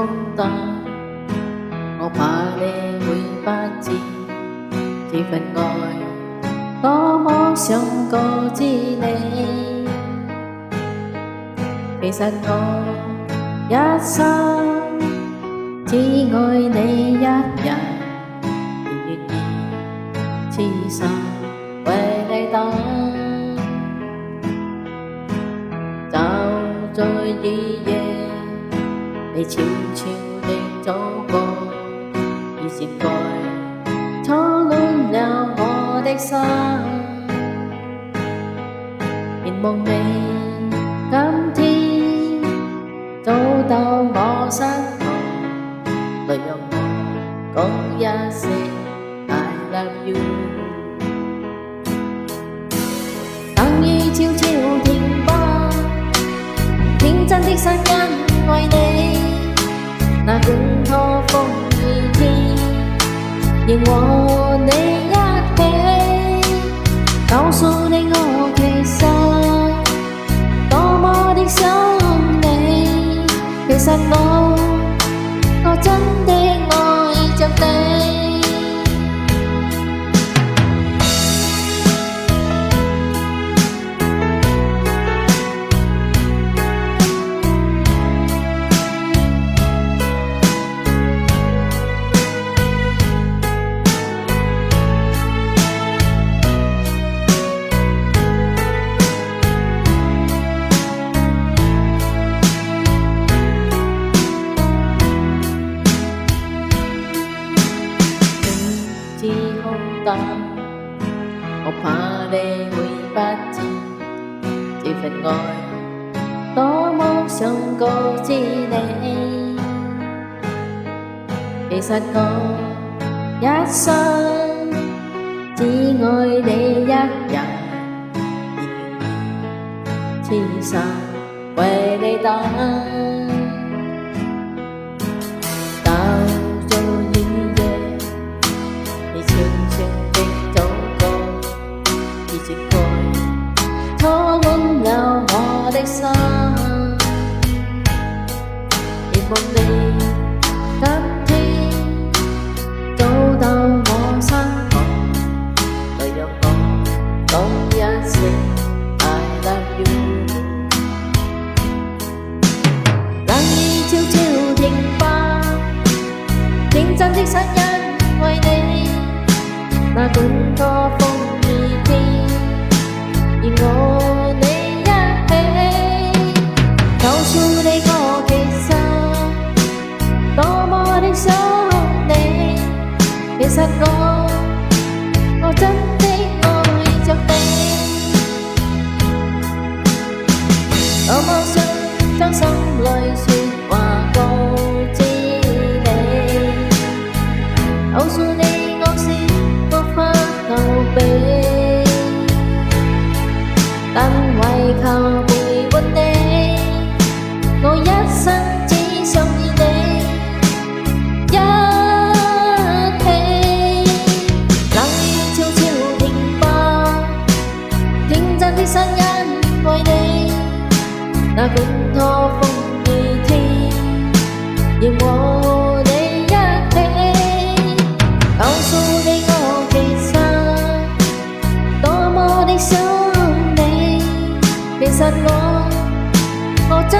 空蕩，我怕你會不知，這份愛多麼想告知你。其實我一生只愛你一人，而願意痴心為你等。就在雨夜，你悄悄地走過，以前愛初戀了我的心，願望你今天找到我身旁，來讓我講一聲 I love you。等雨悄悄停吧，天真的聲音為你，那管他風雨天，願和你一起，告訴你我其實多麼的想你。其實我真的愛着你。我怕你會不知，這份愛多麼想告知你。其實我一生只愛你一人，而願意痴心為你等。初戀了我的心，願望你今天找到我身旁，來讓我講一聲 I love you。冷雨悄悄停吧，天真的聲音為你，那管他風雨天，願和你一起，告訴你我其實多麼的想你。其實我真的愛着你，多麼想將心裏說話告知你，告訴你我是無法逃避。但為求陪伴你，我一生只想與你一起。冷雨悄悄停吧，天真的聲音為你，那管他風雨天，願和你一起，告訴你我其實多麼的想。其實我真